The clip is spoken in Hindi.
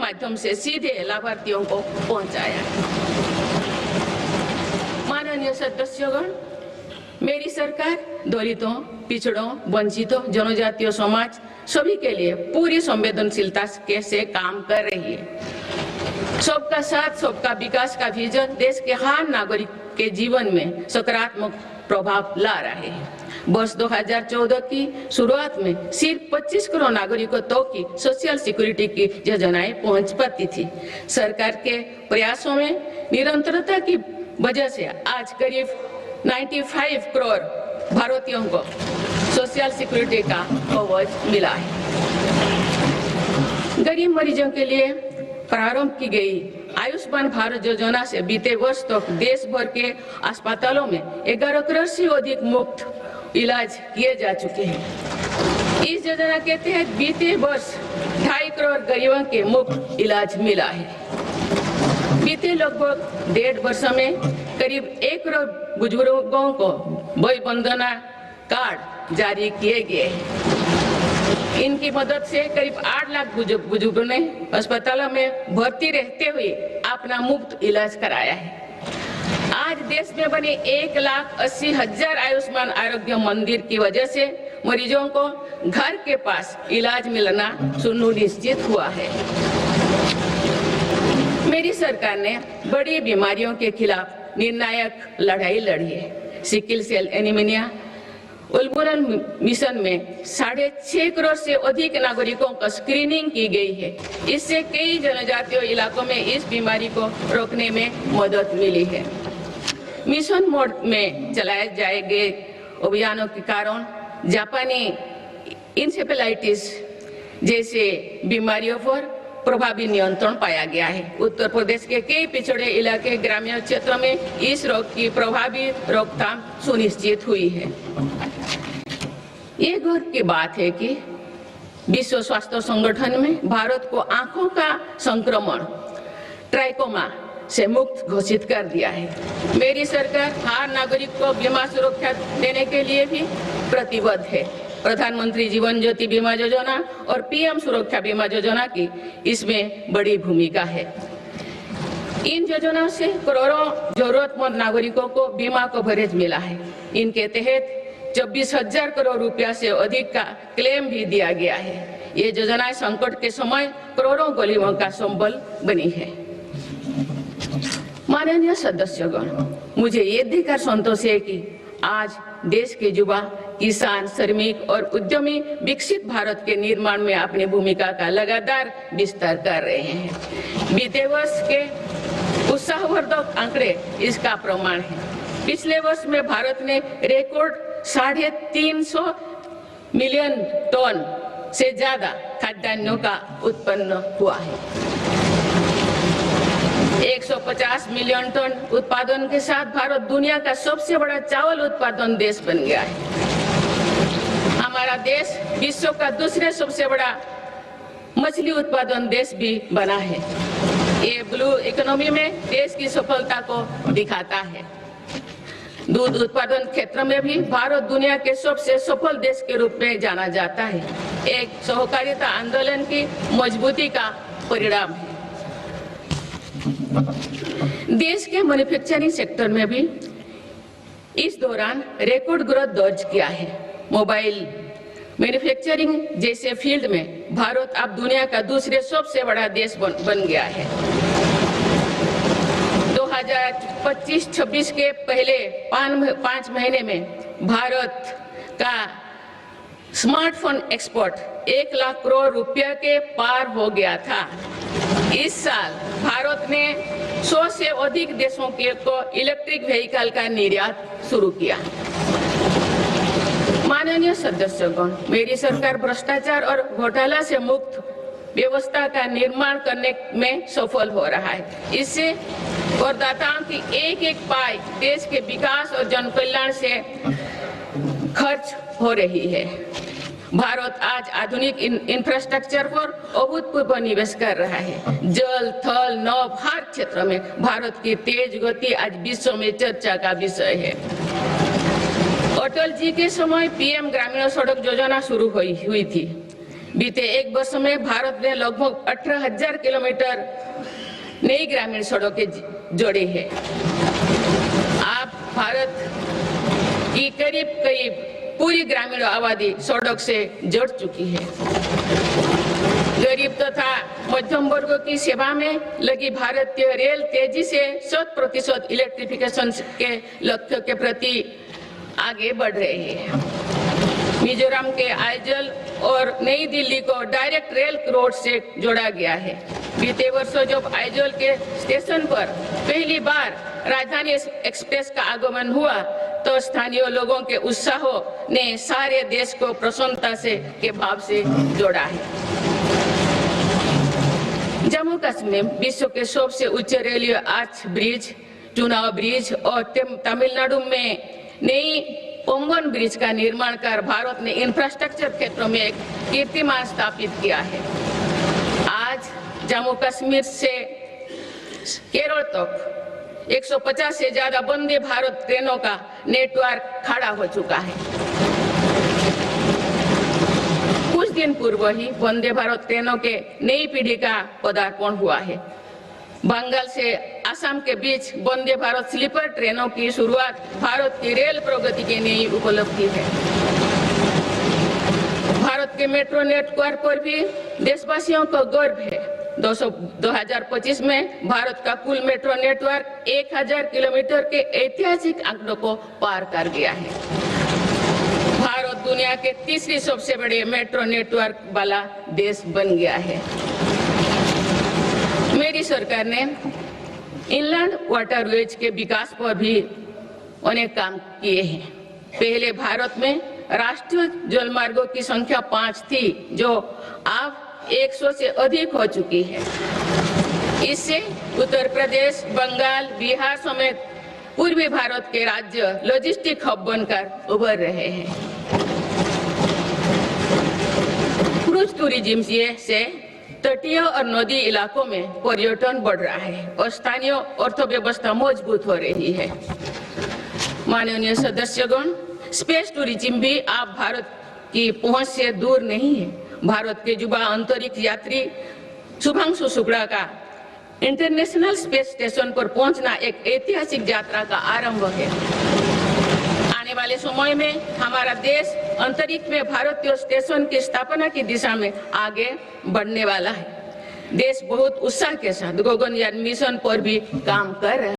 माध्यम से सीधे लाभार्थियों को पहुंचाया। माननीय सदस्यगण, मेरी सरकार दलितों, पिछड़ों, वंचितों, जनजातीय समाज सभी के लिए पूरी संवेदनशीलता से काम कर रही है। सबका साथ सबका विकास का विजन देश के हर नागरिक के जीवन में सकारात्मक प्रभाव ला रहा है। वर्ष 2014 की शुरुआत में सिर्फ 25 करोड़ नागरिकों तक की सोशल सिक्योरिटी की योजनाएं पहुंच पाती थी। सरकार के प्रयासों में निरंतरता की वजह से आज करीब 95 करोड़ भारतीयों को सोशल सिक्योरिटी का कवच मिला है। गरीब मरीजों के लिए प्रारंभ की गई आयुष्मान भारत योजना से बीते वर्ष तक देश भर के अस्पतालों में 11 करोड़ से अधिक मुफ्त इलाज किए जा चुके हैं। इस योजना के तहत बीते वर्ष 2.5 करोड़ गरीबों के मुफ्त इलाज मिला है। बीते लगभग 1.5 वर्ष में करीब 1 करोड़ बुजुर्गों को वय वंदना कार्ड जारी किए गए हैं। इनकी मदद से करीब 8 लाख बुजुर्गों ने अस्पतालों में भर्ती रहते हुए अपना मुफ्त इलाज कराया है। आज देश में बने 1,80,000 आयुष्मान आरोग्य मंदिर की वजह से मरीजों को घर के पास इलाज मिलना सुनिश्चित हुआ है। मेरी सरकार ने बड़ी बीमारियों के खिलाफ निर्णायक लड़ाई लड़ी है। सिकल सेल एनीमिया उन्मूलन मिशन में 6.5 करोड़ से अधिक नागरिकों का स्क्रीनिंग की गई है। इससे कई जनजातीय इलाकों में इस बीमारी को रोकने में मदद मिली है। मिशन मोड में चलाए जाए गए अभियानों के कारण जापानी इंसेफेलाइटिस जैसे बीमारियों पर प्रभावी नियंत्रण पाया गया है। उत्तर प्रदेश के कई पिछड़े इलाके ग्रामीण क्षेत्रों में इस रोग की प्रभावी रोकथाम सुनिश्चित हुई है। ये गर्व की बात है कि विश्व स्वास्थ्य संगठन में भारत को आंखों का संक्रमण ट्राइकोमा से मुक्त घोषित कर दिया है। मेरी सरकार हर नागरिक को बीमा सुरक्षा देने के लिए भी प्रतिबद्ध है। प्रधानमंत्री जीवन ज्योति बीमा योजना और पीएम सुरक्षा बीमा योजना की इसमें बड़ी भूमिका है। इन योजनाओं से करोड़ों जरूरतमंद नागरिकों को बीमा कवरेज मिला है। इनके तहत 24,000 करोड़ रुपया से अधिक का क्लेम भी दिया गया है। ये योजनाएं संकट के समय करोड़ों गरीबों का संबल बनी है। माननीय सदस्यगण, मुझे ये देखकर संतोष है कि आज देश के युवा, किसान, श्रमिक और उद्यमी विकसित भारत के निर्माण में अपनी भूमिका का लगातार विस्तार कर रहे हैं। बीते वर्ष के उत्साहवर्धक आंकड़े इसका प्रमाण है। पिछले वर्ष में भारत ने रिकॉर्ड 350 मिलियन टन से ज्यादा खाद्यान्नों का उत्पन्न हुआ है। 150 मिलियन टन उत्पादन के साथ भारत दुनिया का सबसे बड़ा चावल उत्पादन देश बन गया है। हमारा देश विश्व का दूसरे सबसे बड़ा मछली उत्पादन देश भी बना है। ये ब्लू इकोनॉमी में देश की सफलता को दिखाता है। दूध उत्पादन क्षेत्र में भी भारत दुनिया के सबसे सफल देश के रूप में जाना जाता है। एक सहकारिता आंदोलन की मजबूती का परिणाम है। देश के मैन्युफैक्चरिंग सेक्टर में भी इस दौरान रिकॉर्ड ग्रोथ दर्ज किया है। मोबाइल मैन्युफैक्चरिंग जैसे फील्ड में भारत अब दुनिया का दूसरे सबसे बड़ा देश बन गया है। 2025-26 के पहले 5 महीने में भारत का स्मार्टफोन एक्सपोर्ट 1 लाख करोड़ रुपया के पार हो गया था। इस साल भारत ने 100 से अधिक देशों को इलेक्ट्रिक व्हीकल का निर्यात शुरू किया। माननीय सदस्यगण, मेरी सरकार भ्रष्टाचार और घोटाला से मुक्त व्यवस्था का निर्माण करने में सफल हो रहा है। इससे करदाताओं की एक एक पाई देश के विकास और जन कल्याण से खर्च हो रही है। भारत आज आधुनिक इंफ्रास्ट्रक्चर पर अभूतपूर्व निवेश कर रहा है। जल, थल, नभ हर क्षेत्र में भारत की तेज गति आज विश्व में चर्चा का विषय है। अटल जी के समय पीएम ग्रामीण सड़क योजना शुरू हुई थी। बीते एक वर्ष में भारत ने लगभग 18,000 किलोमीटर नई ग्रामीण सड़कें जोड़ी है। आप भारत की करीब पूरी ग्रामीण आबादी सड़क से जुड़ चुकी है। गरीब तथा मध्यम वर्गों की सेवा में लगी भारतीय रेल तेजी से 100% इलेक्ट्रिफिकेशन के लक्ष्य के प्रति आगे बढ़ रही है। मिजोरम के आइजल और नई दिल्ली को डायरेक्ट रेल रोड से जोड़ा गया है। बीते वर्षों जब आइजल के स्टेशन पर पहली बार राजधानी एक्सप्रेस का आगमन हुआ तो स्थानीय लोगों के उत्साह ने सारे देश को प्रसन्नता से के भाव से जोड़ा है। जम्मू कश्मीर विश्व के सबसे ऊंचे रेलवे आर्च ब्रिज, चुनाव ब्रिज और तमिलनाडु में नई पंगन ब्रिज का निर्माण कर भारत ने इंफ्रास्ट्रक्चर क्षेत्रों में एक कीर्तिमान स्थापित किया है। आज जम्मू कश्मीर से केरल तक 150 से ज्यादा वंदे भारत ट्रेनों का नेटवर्क खड़ा हो चुका है। कुछ दिन पूर्व ही वंदे भारत ट्रेनों के नई पीढ़ी का पदार्पण हुआ है। बंगाल से असम के बीच वंदे भारत स्लीपर ट्रेनों की शुरुआत भारत की रेल प्रगति की नई उपलब्धि है। भारत के मेट्रो नेटवर्क पर भी देशवासियों को गर्व है। 2025 में भारत का कुल मेट्रो नेटवर्क 1000 किलोमीटर के ऐतिहासिक आंकड़ों को पार कर गया है। भारत दुनिया के तीसरी सबसे बड़े मेट्रो नेटवर्क वाला देश बन गया है। मेरी सरकार ने इनलैंड वाटरवेज के विकास पर भी अनेक काम किए हैं। पहले भारत में राष्ट्रीय जलमार्गों की संख्या 5 थी, जो अब 100 से अधिक हो चुकी है। इससे उत्तर प्रदेश, बंगाल, बिहार समेत पूर्वी भारत के राज्य लॉजिस्टिक हब बनकर उभर रहे हैं। क्रूज टूरिज्म से तटीय और नदी इलाकों में पर्यटन बढ़ रहा है और स्थानीय अर्थव्यवस्था मजबूत हो रही है। माननीय सदस्यगण, स्पेस टूरिज्म भी आप भारत की पहुंच से दूर नहीं है। भारत के युवा अंतरिक्ष यात्री शुभांशु शुक्ला का इंटरनेशनल स्पेस स्टेशन पर पहुंचना एक ऐतिहासिक यात्रा का आरंभ है। आने वाले समय में हमारा देश अंतरिक्ष में भारतीय स्टेशन की स्थापना की दिशा में आगे बढ़ने वाला है। देश बहुत उत्साह के साथ गगनयान मिशन पर भी काम कर रहा है।